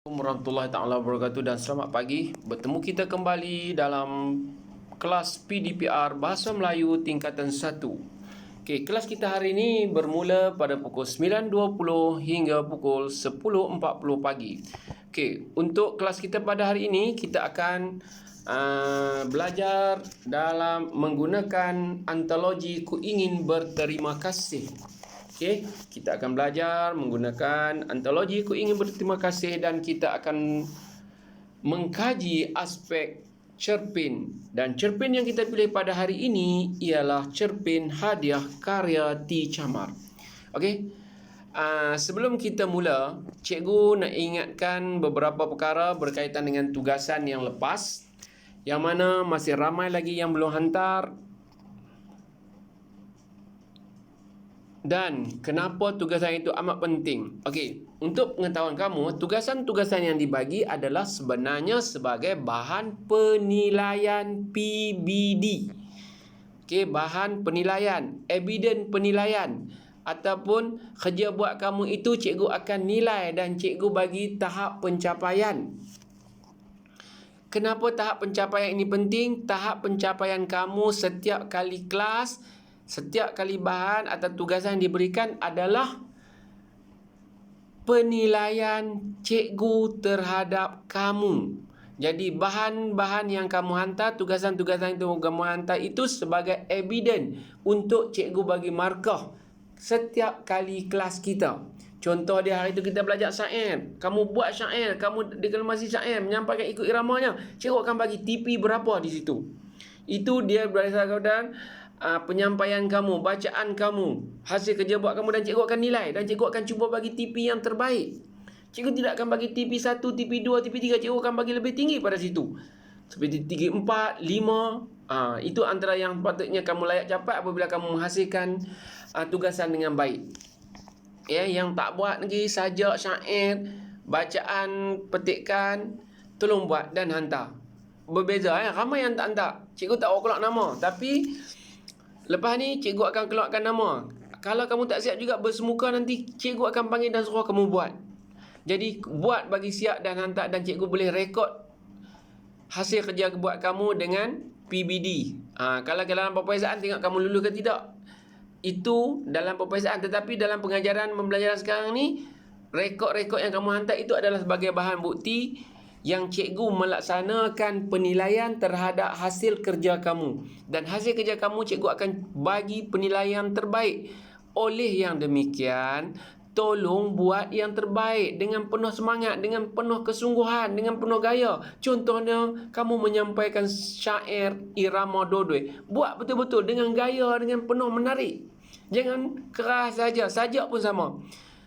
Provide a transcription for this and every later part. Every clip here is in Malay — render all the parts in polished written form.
Warahmatullahi taala wabarakatuh dan selamat pagi. Bertemu kita kembali dalam kelas PDPR Bahasa Melayu tingkatan 1. Okey, kelas kita hari ini bermula pada pukul 9.20 hingga pukul 10.40 pagi. Okey, untuk kelas kita pada hari ini kita akan belajar dalam menggunakan antologi Ku Ingin Berterima Kasih. Okey, kita akan belajar menggunakan antologi Ku Ingin Berterima Kasih dan kita akan mengkaji aspek cerpen. Dan cerpen yang kita pilih pada hari ini ialah cerpen hadiah karya T. Chamar. Okey, sebelum kita mula, cikgu nak ingatkan beberapa perkara berkaitan dengan tugasan yang lepas, yang mana masih ramai lagi yang belum hantar. Dan kenapa tugasan itu amat penting? Okey, untuk pengetahuan kamu, tugasan-tugasan yang dibagi adalah sebenarnya sebagai bahan penilaian PBD. Okey, bahan penilaian, evidence penilaian ataupun kerja buat kamu itu cikgu akan nilai dan cikgu bagi tahap pencapaian. Kenapa tahap pencapaian ini penting? Tahap pencapaian kamu setiap kali kelas, setiap kali bahan atau tugasan yang diberikan adalah penilaian cikgu terhadap kamu. Jadi bahan-bahan yang kamu hantar, tugasan-tugasan yang kamu hantar itu sebagai evidence untuk cikgu bagi markah setiap kali kelas kita. Contoh dia, hari itu kita belajar syair. Kamu buat syair, kamu deklamasi syair, menyampaikan ikut iramanya. Cikgu akan bagi TP berapa di situ. Itu dia berdasarkan penyampaian kamu, bacaan kamu, hasil kerja buat kamu, dan cikgu akan nilai dan cikgu akan cuba bagi TP yang terbaik. Cikgu tidak akan bagi TP 1, TP 2, TP 3. Cikgu akan bagi lebih tinggi pada situ. Seperti 3, 4, 5. Itu antara yang patutnya kamu layak capai apabila kamu menghasilkan tugasan dengan baik. Ya, yang tak buat lagi sajak, syair, bacaan, petikan, tolong buat dan hantar. Berbeza ramai yang tak hantar. Cikgu tak keluar nama, tapi lepas ni cikgu akan keluarkan nama. Kalau kamu tak siap juga bersemuka, nanti cikgu akan panggil dan suruh kamu buat. Jadi buat bagi siap dan hantar, dan cikgu boleh rekod hasil kerja buat kamu dengan PBD. Kalau dalam peperiksaan tengok kamu lulus ke tidak, itu dalam peperiksaan. Tetapi dalam pengajaran pembelajaran sekarang ni, rekod-rekod yang kamu hantar itu adalah sebagai bahan bukti yang cikgu melaksanakan penilaian terhadap hasil kerja kamu. Dan hasil kerja kamu, cikgu akan bagi penilaian terbaik. Oleh yang demikian, tolong buat yang terbaik dengan penuh semangat, dengan penuh kesungguhan, dengan penuh gaya. Contohnya, kamu menyampaikan syair irama dodoi. Buat betul-betul dengan gaya, dengan penuh menarik. Jangan keras saja, sajak pun sama.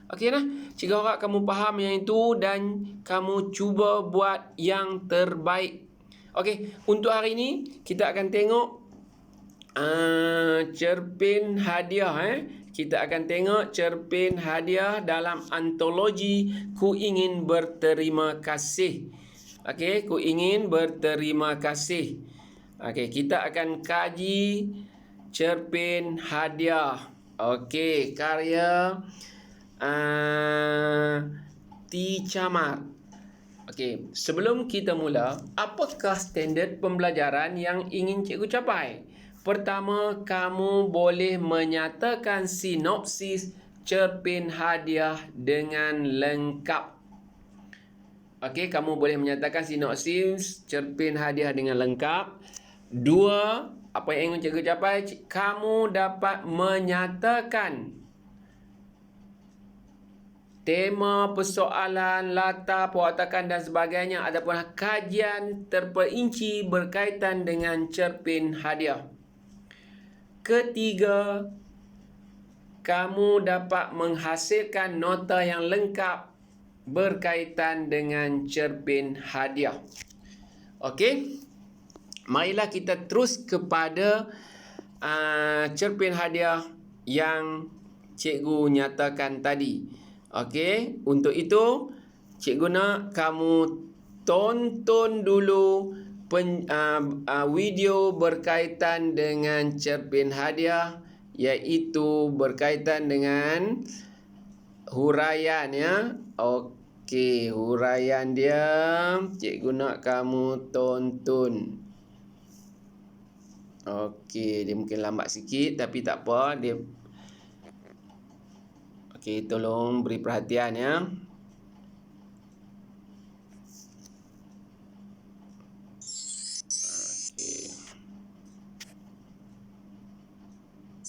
Okey nah, cikgu harap kamu faham yang itu dan kamu cuba buat yang terbaik. Okey, untuk hari ini kita akan tengok cerpen hadiah. Kita akan tengok cerpen hadiah dalam antologi Ku Ingin Berterima Kasih. Okey, Ku Ingin Berterima Kasih. Okey, kita akan kaji cerpen hadiah. Okey, karya T. Chamar. Okey, sebelum kita mula, apakah standard pembelajaran yang ingin cikgu capai? Pertama, kamu boleh menyatakan sinopsis cerpen hadiah dengan lengkap. Okey, kamu boleh menyatakan sinopsis cerpen hadiah dengan lengkap. Dua, apa yang ingin cikgu capai? Kamu dapat menyatakan tema, persoalan, latar, perwatakan dan sebagainya ataupun kajian terperinci berkaitan dengan cerpen hadiah. Ketiga, kamu dapat menghasilkan nota yang lengkap berkaitan dengan cerpen hadiah. Okey, marilah kita terus kepada cerpen hadiah yang cikgu nyatakan tadi. Okey, untuk itu cikgu nak kamu tonton dulu video berkaitan dengan cerpen hadiah, iaitu berkaitan dengan huraian ya. Okey, huraian dia cikgu nak kamu tonton. Okey, dia mungkin lambat sikit tapi tak apa. Okey, tolong beri perhatian ya.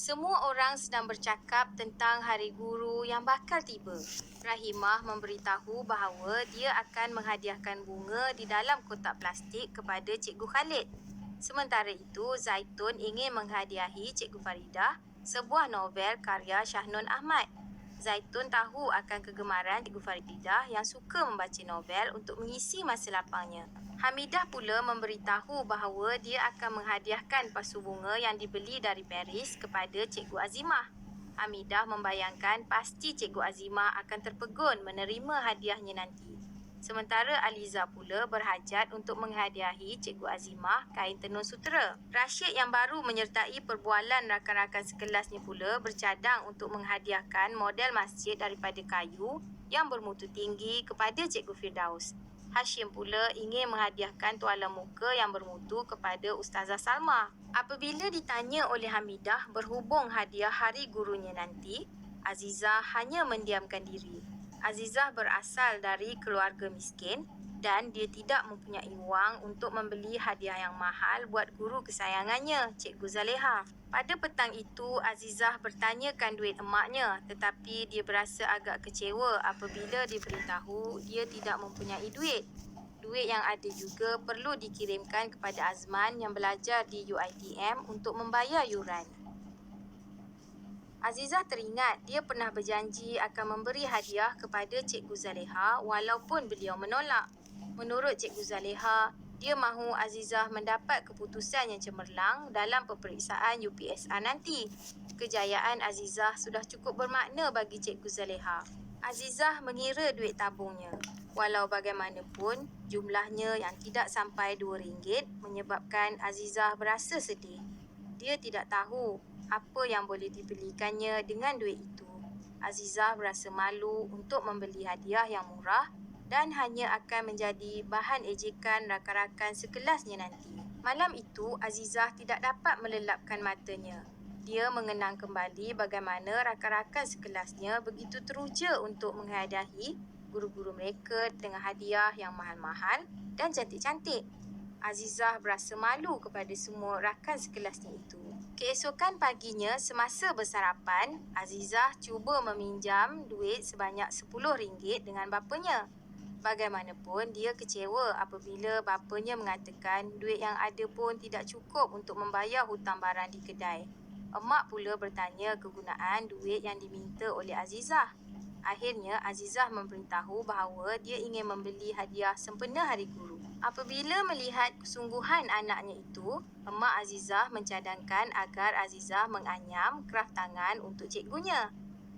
Semua orang sedang bercakap tentang Hari Guru yang bakal tiba. Rahimah memberitahu bahawa dia akan menghadiahkan bunga di dalam kotak plastik kepada Cikgu Khalid. Sementara itu, Zaitun ingin menghadiahi Cikgu Faridah sebuah novel karya Shahnun Ahmad. Zaitun tahu akan kegemaran Cikgu Faridah yang suka membaca novel untuk mengisi masa lapangnya. Hamidah pula memberitahu bahawa dia akan menghadiahkan pasu bunga yang dibeli dari Paris kepada Cikgu Azimah. Hamidah membayangkan pasti Cikgu Azimah akan terpegun menerima hadiahnya nanti. Sementara Aliza pula berhajat untuk menghadiahi Cikgu Azimah kain tenun sutera. Rashid yang baru menyertai perbualan rakan-rakan sekelasnya pula bercadang untuk menghadiahkan model masjid daripada kayu yang bermutu tinggi kepada Cikgu Firdaus. Hashim pula ingin menghadiahkan tualan muka yang bermutu kepada Ustazah Salma. Apabila ditanya oleh Hamidah berhubung hadiah hari gurunya nanti, Azizah hanya mendiamkan diri. Azizah berasal dari keluarga miskin dan dia tidak mempunyai wang untuk membeli hadiah yang mahal buat guru kesayangannya, Cikgu Zaleha. Pada petang itu, Azizah bertanyakan duit emaknya, tetapi dia berasa agak kecewa apabila diberitahu dia tidak mempunyai duit. Duit yang ada juga perlu dikirimkan kepada Azman yang belajar di UiTM untuk membayar yuran. Azizah teringat dia pernah berjanji akan memberi hadiah kepada Cikgu Zaleha walaupun beliau menolak. Menurut Cikgu Zaleha, dia mahu Azizah mendapat keputusan yang cemerlang dalam peperiksaan UPSR nanti. Kejayaan Azizah sudah cukup bermakna bagi Cikgu Zaleha. Azizah mengira duit tabungnya. Walau bagaimanapun, jumlahnya yang tidak sampai RM2 menyebabkan Azizah berasa sedih. Dia tidak tahu apa yang boleh dibelikannya dengan duit itu. Azizah berasa malu untuk membeli hadiah yang murah dan hanya akan menjadi bahan ejekan rakan-rakan sekelasnya nanti. Malam itu, Azizah tidak dapat melelapkan matanya. Dia mengenang kembali bagaimana rakan-rakan sekelasnya begitu teruja untuk menghadiahi guru-guru mereka dengan hadiah yang mahal-mahal dan cantik-cantik. Azizah berasa malu kepada semua rakan sekelasnya itu. Keesokan paginya, semasa bersarapan, Azizah cuba meminjam duit sebanyak RM10 dengan bapanya. Bagaimanapun, dia kecewa apabila bapanya mengatakan duit yang ada pun tidak cukup untuk membayar hutang barang di kedai. Emak pula bertanya kegunaan duit yang diminta oleh Azizah. Akhirnya, Azizah memberitahu bahawa dia ingin membeli hadiah sempena Hari Guru. Apabila melihat kesungguhan anaknya itu, Emak Azizah mencadangkan agar Azizah menganyam kraf tangan untuk cikgunya.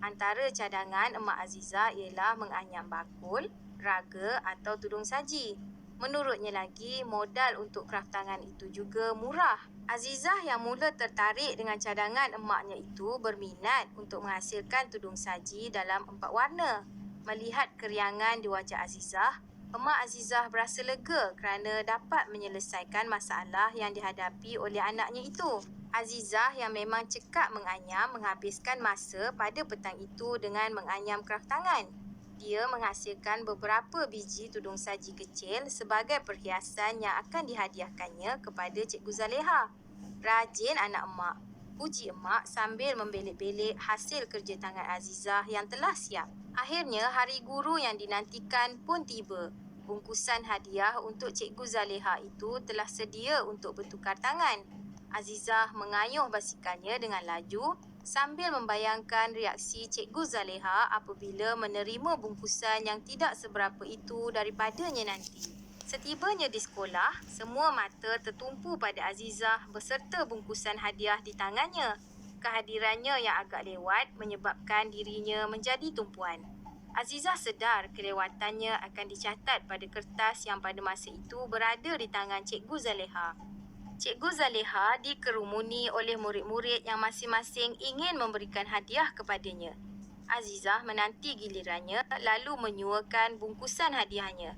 Antara cadangan Emak Azizah ialah menganyam bakul, raga atau tudung saji. Menurutnya lagi, modal untuk kraf tangan itu juga murah. Azizah yang mula tertarik dengan cadangan emaknya itu berminat untuk menghasilkan tudung saji dalam 4 warna. Melihat keriangan di wajah Azizah, Emak Azizah berasa lega kerana dapat menyelesaikan masalah yang dihadapi oleh anaknya itu. Azizah yang memang cekap menganyam menghabiskan masa pada petang itu dengan menganyam kraf tangan. Dia menghasilkan beberapa biji tudung saji kecil sebagai perhiasan yang akan dihadiahkannya kepada Cikgu Zaleha. Rajin anak emak, puji emak sambil membelik-belik hasil kerja tangan Azizah yang telah siap. Akhirnya, hari guru yang dinantikan pun tiba. Bungkusan hadiah untuk Cikgu Zaleha itu telah sedia untuk bertukar tangan. Azizah mengayuh basikannya dengan laju sambil membayangkan reaksi Cikgu Zaleha apabila menerima bungkusan yang tidak seberapa itu daripadanya nanti. Setibanya di sekolah, semua mata tertumpu pada Azizah beserta bungkusan hadiah di tangannya. Kehadirannya yang agak lewat menyebabkan dirinya menjadi tumpuan. Azizah sedar kelewatannya akan dicatat pada kertas yang pada masa itu berada di tangan Cikgu Zaleha. Cikgu Zaleha dikerumuni oleh murid-murid yang masing-masing ingin memberikan hadiah kepadanya. Azizah menanti gilirannya lalu menyuakan bungkusan hadiahnya.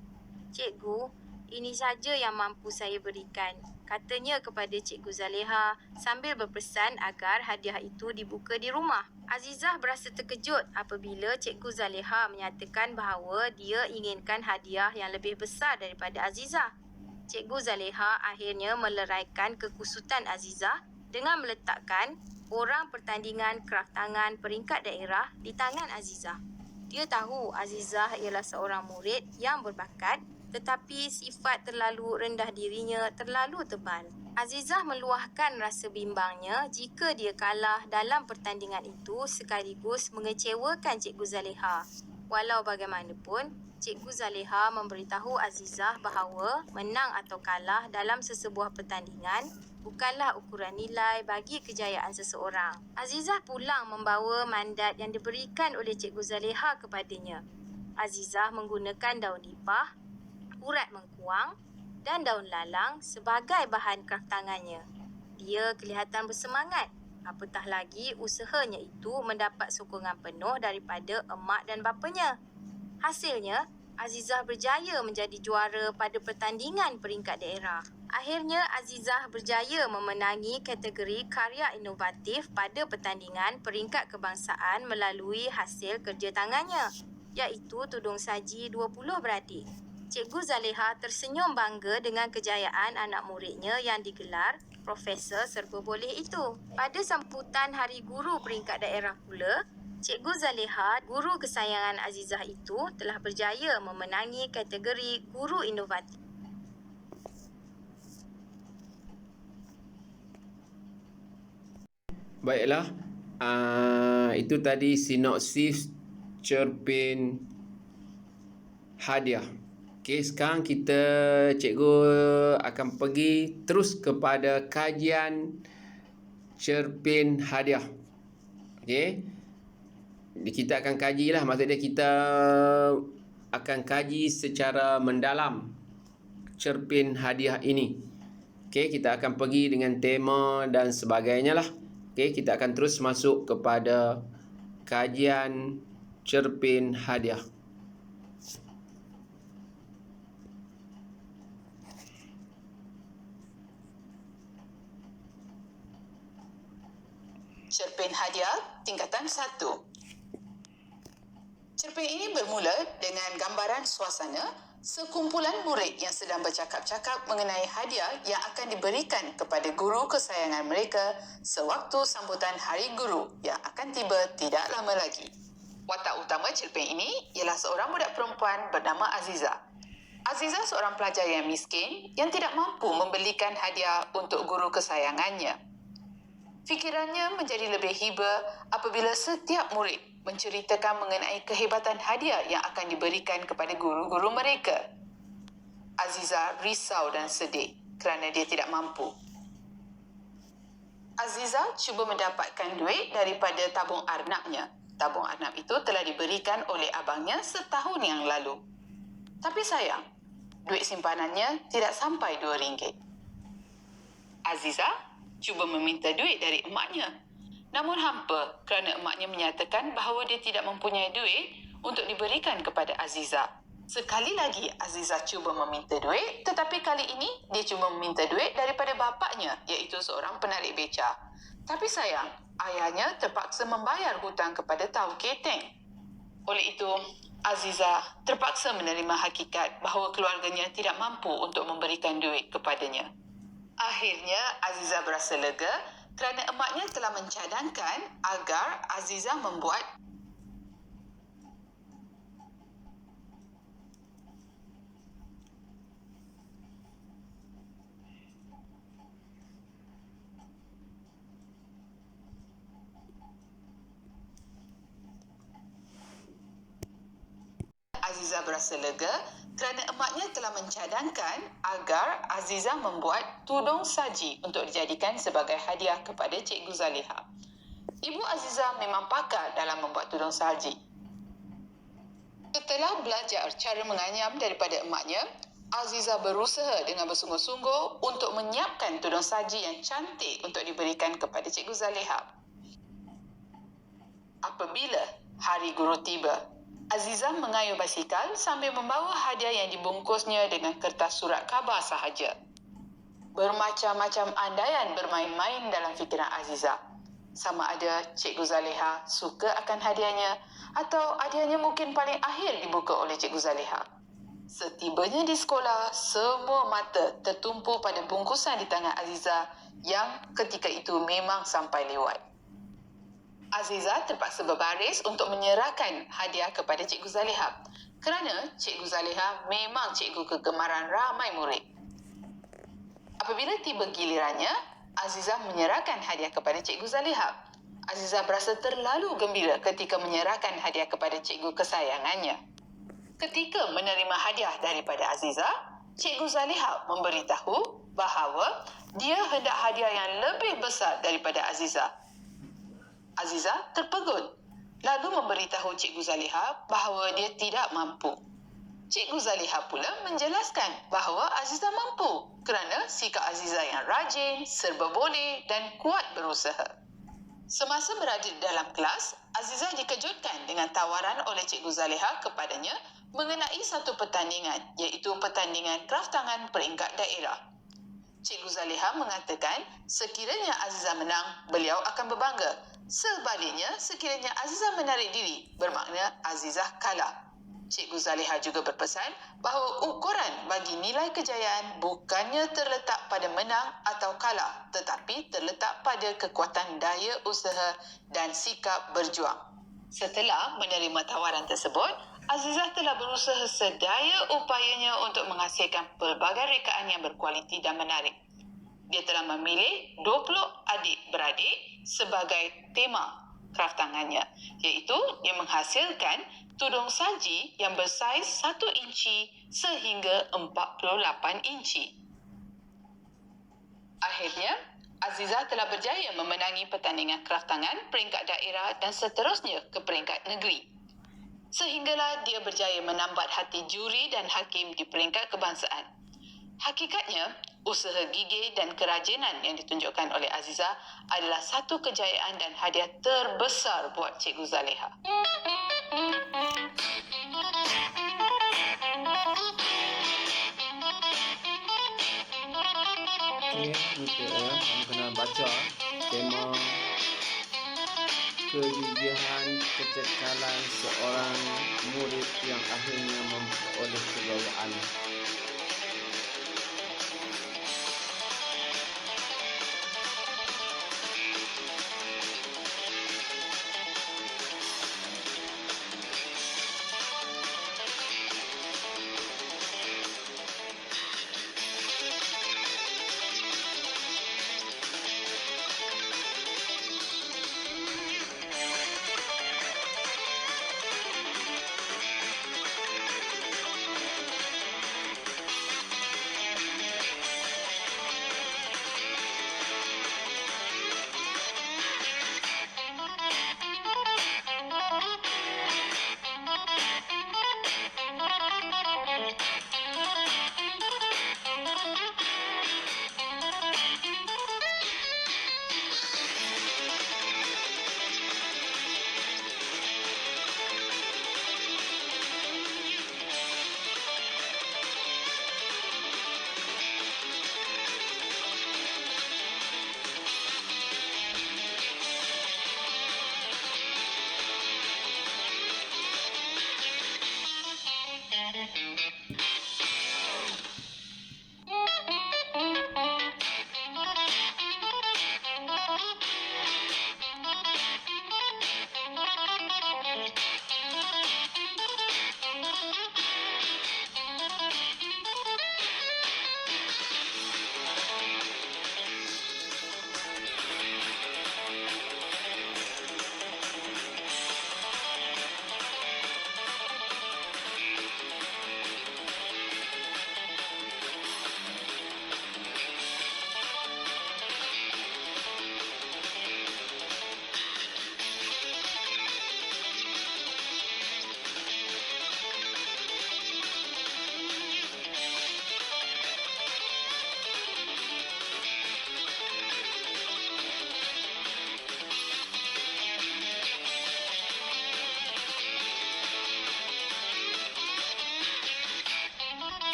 "Cikgu, ini saja yang mampu saya berikan," katanya kepada Cikgu Zaleha sambil berpesan agar hadiah itu dibuka di rumah. Azizah berasa terkejut apabila Cikgu Zaleha menyatakan bahawa dia inginkan hadiah yang lebih besar daripada Azizah. Cikgu Zaleha akhirnya meleraikan kekusutan Azizah dengan meletakkan borang pertandingan kraf tangan peringkat daerah di tangan Azizah. Dia tahu Azizah ialah seorang murid yang berbakat, tetapi sifat terlalu rendah dirinya terlalu tebal. Azizah meluahkan rasa bimbangnya jika dia kalah dalam pertandingan itu sekaligus mengecewakan Cikgu Zaleha. Walau bagaimanapun, Cikgu Zaleha memberitahu Azizah bahawa menang atau kalah dalam sesebuah pertandingan bukanlah ukuran nilai bagi kejayaan seseorang. Azizah pulang membawa mandat yang diberikan oleh Cikgu Zaleha kepadanya. Azizah menggunakan daun nipah, urat mengkuang dan daun lalang sebagai bahan kraf tangannya. Dia kelihatan bersemangat. Apatah lagi usahanya itu mendapat sokongan penuh daripada emak dan bapanya. Hasilnya, Azizah berjaya menjadi juara pada pertandingan peringkat daerah. Akhirnya, Azizah berjaya memenangi kategori karya inovatif pada pertandingan peringkat kebangsaan melalui hasil kerja tangannya, iaitu tudung saji 20 beradik. Cikgu Zaleha tersenyum bangga dengan kejayaan anak muridnya yang digelar Profesor Serba Boleh itu. Pada sambutan Hari Guru peringkat daerah pula, Cikgu Zaleha, guru kesayangan Azizah itu, telah berjaya memenangi kategori guru inovatif. Baiklah, itu tadi sinopsis cerpen hadiah. Okey, sekarang cikgu akan pergi terus kepada kajian cerpen hadiah. Okey. Kita akan kajilah, maksudnya kita akan kaji secara mendalam cerpen hadiah ini. Okey, kita akan pergi dengan tema dan sebagainya lah. Okey, kita akan terus masuk kepada kajian cerpen hadiah. Cerpen hadiah tingkatan 1. Cerpen ini bermula dengan gambaran suasana sekumpulan murid yang sedang bercakap-cakap mengenai hadiah yang akan diberikan kepada guru kesayangan mereka sewaktu sambutan Hari Guru yang akan tiba tidak lama lagi. Watak utama cerpen ini ialah seorang budak perempuan bernama Azizah. Azizah seorang pelajar yang miskin yang tidak mampu membelikan hadiah untuk guru kesayangannya. Fikirannya menjadi lebih hiba apabila setiap murid menceritakan mengenai kehebatan hadiah yang akan diberikan kepada guru-guru mereka. Azizah risau dan sedih kerana dia tidak mampu. Azizah cuba mendapatkan duit daripada tabung arnabnya. Tabung arnab itu telah diberikan oleh abangnya setahun yang lalu. Tapi sayang, duit simpanannya tidak sampai RM2. Azizah cuba meminta duit dari emaknya. Namun hampa kerana emaknya menyatakan bahawa dia tidak mempunyai duit untuk diberikan kepada Azizah. Sekali lagi Azizah cuba meminta duit, tetapi kali ini dia cuba meminta duit daripada bapaknya, iaitu seorang penarik beca. Tapi sayang, ayahnya terpaksa membayar hutang kepada Tau Keteng. Oleh itu, Azizah terpaksa menerima hakikat bahawa keluarganya tidak mampu untuk memberikan duit kepadanya. Akhirnya, Azizah berasa lega kerana emaknya telah mencadangkan agar Azizah membuat Azizah berasa lega kerana emaknya telah mencadangkan agar Azizah membuat tudung saji untuk dijadikan sebagai hadiah kepada Cikgu Zaleha. Ibu Azizah memang pakar dalam membuat tudung saji. Setelah belajar cara menganyam daripada emaknya, Azizah berusaha dengan bersungguh-sungguh untuk menyiapkan tudung saji yang cantik untuk diberikan kepada Cikgu Zaleha. Apabila Hari guru tiba. Azizah mengayuh basikal sambil membawa hadiah yang dibungkusnya dengan kertas surat khabar sahaja. Bermacam-macam andaian bermain-main dalam fikiran Azizah. Sama ada Cikgu Zaleha suka akan hadiahnya atau hadiahnya mungkin paling akhir dibuka oleh Cikgu Zaleha. Setibanya di sekolah, semua mata tertumpu pada bungkusan di tangan Azizah yang ketika itu memang sampai lewat. Azizah terpaksa berbaris untuk menyerahkan hadiah kepada Cikgu Zaleha kerana Cikgu Zaleha memang cikgu kegemaran ramai murid. Apabila tiba gilirannya, Azizah menyerahkan hadiah kepada Cikgu Zaleha. Azizah berasa terlalu gembira ketika menyerahkan hadiah kepada cikgu kesayangannya. Ketika menerima hadiah daripada Azizah, Cikgu Zaleha memberitahu bahawa dia hendak hadiah yang lebih besar daripada Azizah. Azizah terpegun, lalu memberitahu Cikgu Zaleha bahawa dia tidak mampu. Cikgu Zaleha pula menjelaskan bahawa Azizah mampu kerana sikap Azizah yang rajin, serba boleh dan kuat berusaha. Semasa berada di dalam kelas, Azizah dikejutkan dengan tawaran oleh Cikgu Zaleha kepadanya mengenai satu pertandingan, iaitu pertandingan kraftangan peringkat daerah. Cikgu Zaleha mengatakan sekiranya Azizah menang, beliau akan berbangga. Sebaliknya, sekiranya Azizah menarik diri, bermakna Azizah kalah. Cikgu Zaleha juga berpesan bahawa ukuran bagi nilai kejayaan bukannya terletak pada menang atau kalah, tetapi terletak pada kekuatan daya usaha dan sikap berjuang. Setelah menerima tawaran tersebut, Azizah telah berusaha sedaya upayanya untuk menghasilkan pelbagai rekaan yang berkualiti dan menarik. Dia telah memilih 20 adik-beradik sebagai tema kraftangannya, iaitu dia menghasilkan tudung saji yang bersaiz 1 inci sehingga 48 inci. Akhirnya, Azizah telah berjaya memenangi pertandingan kraftangan peringkat daerah dan seterusnya ke peringkat negeri. Sehinggalah dia berjaya menambat hati juri dan hakim di peringkat kebangsaan. Hakikatnya, usaha gigih dan kerajinan yang ditunjukkan oleh Azizah adalah satu kejayaan dan hadiah terbesar buat Cikgu Zaleha. Kita kamu kena baca tema kegigihan kecekalan seorang murid yang akhirnya memperoleh kejayaan.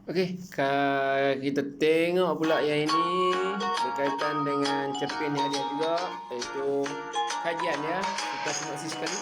Okey, kita tengok pula yang ini berkaitan dengan cerpen hadiah juga, iaitu kajian ya. Kita simak sekali.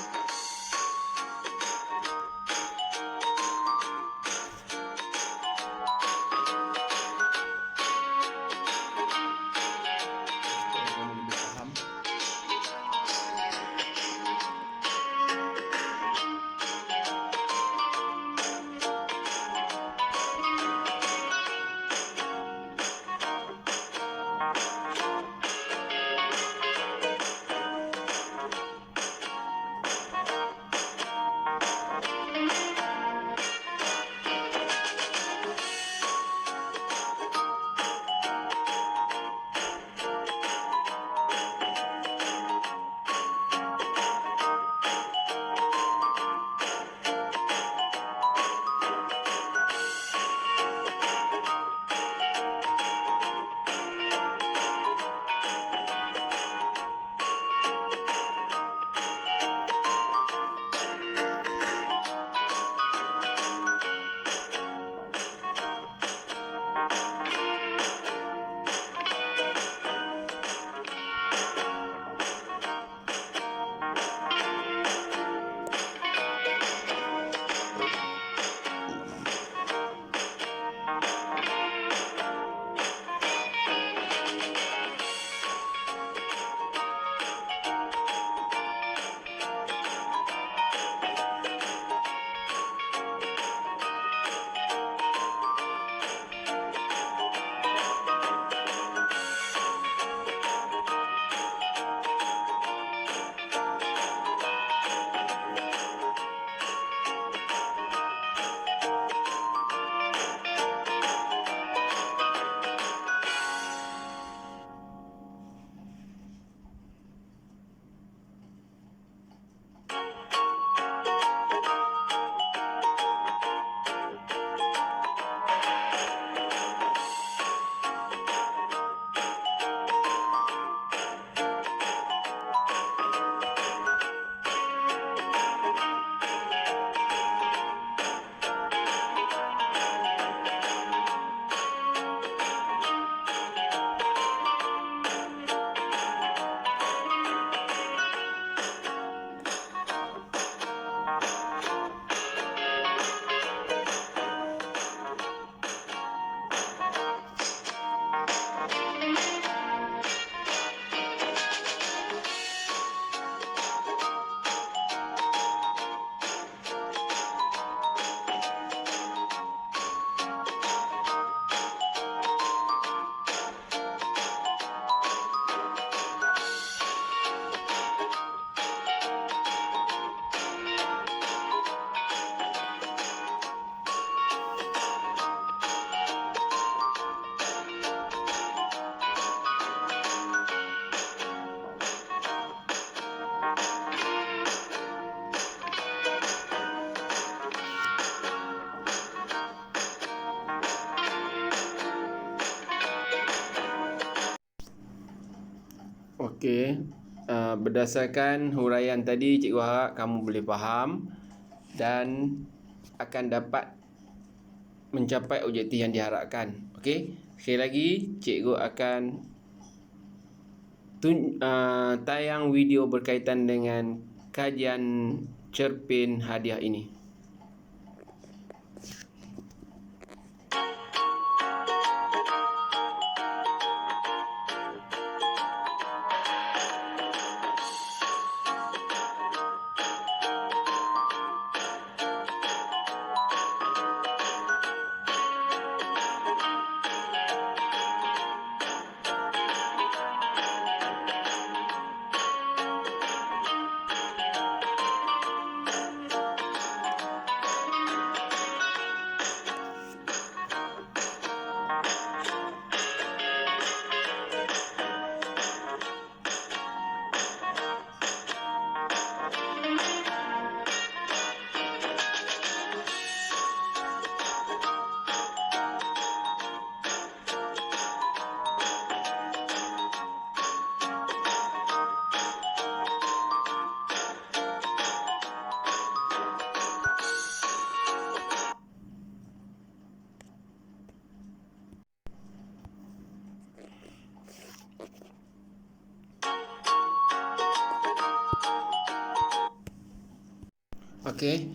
Okey, berdasarkan huraian tadi, cikgu harap kamu boleh faham dan akan dapat mencapai objektif yang diharapkan. Okey, sekali lagi cikgu akan tayang video berkaitan dengan kajian cerpen hadiah ini. Okey.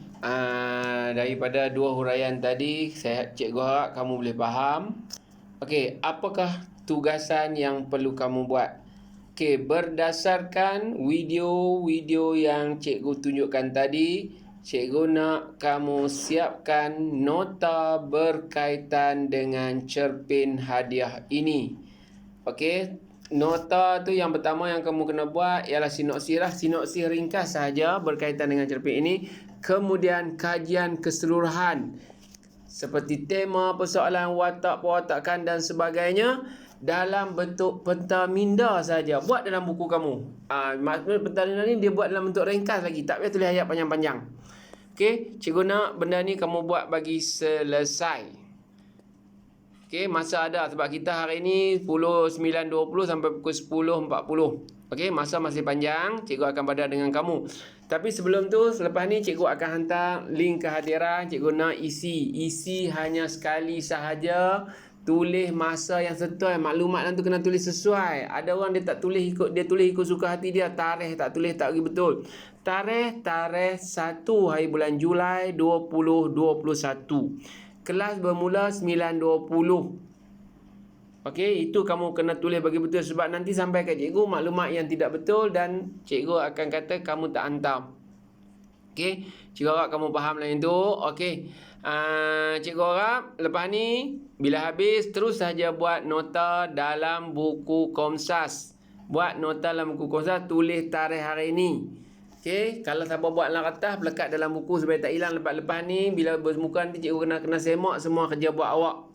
Daripada dua huraian tadi, cikgu harap kamu boleh faham. Okey, apakah tugasan yang perlu kamu buat? Okey, berdasarkan video-video yang cikgu tunjukkan tadi, cikgu nak kamu siapkan nota berkaitan dengan cerpen hadiah ini. Okey, nota tu yang pertama yang kamu kena buat ialah sinopsis lah. Sinopsis ringkas sahaja berkaitan dengan cerpen ini. Kemudian kajian keseluruhan seperti tema, persoalan, watak, perwatakan dan sebagainya dalam bentuk pentaminda saja. Buat dalam buku kamu. Maksudnya pentaminda ni dia buat dalam bentuk ringkas lagi. Tak payah tulis ayat panjang-panjang. Okey, cikgu nak benda ni kamu buat bagi selesai. Okey, masa ada sebab kita hari ni 9.20 sampai pukul 10.40. Okey, masa masih panjang. Cikgu akan pada dengan kamu. Tapi sebelum tu, selepas ni cikgu akan hantar link kehadiran. Cikgu nak isi hanya sekali sahaja. Tulis masa yang sesuai. Maklumat dalam tu kena tulis sesuai. Ada orang dia tak tulis ikut, dia tulis ikut suka hati dia. Tarikh tak tulis tak lagi betul. Tarikh 1 hari bulan Julai 2021. Kelas bermula 9.20. Okey, itu kamu kena tulis bagi betul sebab nanti sampai kat cikgu maklumat yang tidak betul dan cikgu akan kata kamu tak hantar. Okey, cikgu harap kamu faham lain tu. Okey. Cikgu harap lepas ni bila habis terus saja buat nota dalam buku Komsas. Buat nota dalam buku Komsas, tulis tarikh hari ni. Okey, kalau siapa buat dalam kertas lekat dalam buku supaya tak hilang. Lepas ni bila bermuka nanti cikgu kena semak semua kerja buat awak.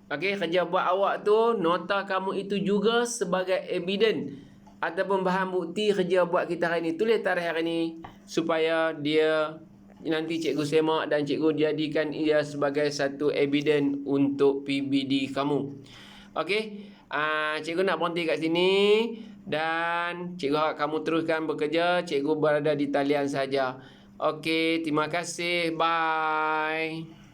Okey, kerja buat awak tu nota kamu itu juga sebagai evidence ataupun bahan bukti kerja buat kita hari ni. Tulis tarikh hari ni supaya dia nanti cikgu semak dan cikgu jadikan ia sebagai satu evidence untuk PBD kamu. Okey, cikgu nak berhenti kat sini dan cikgu harap kamu teruskan bekerja. Cikgu berada di talian saja. Okey, terima kasih. Bye.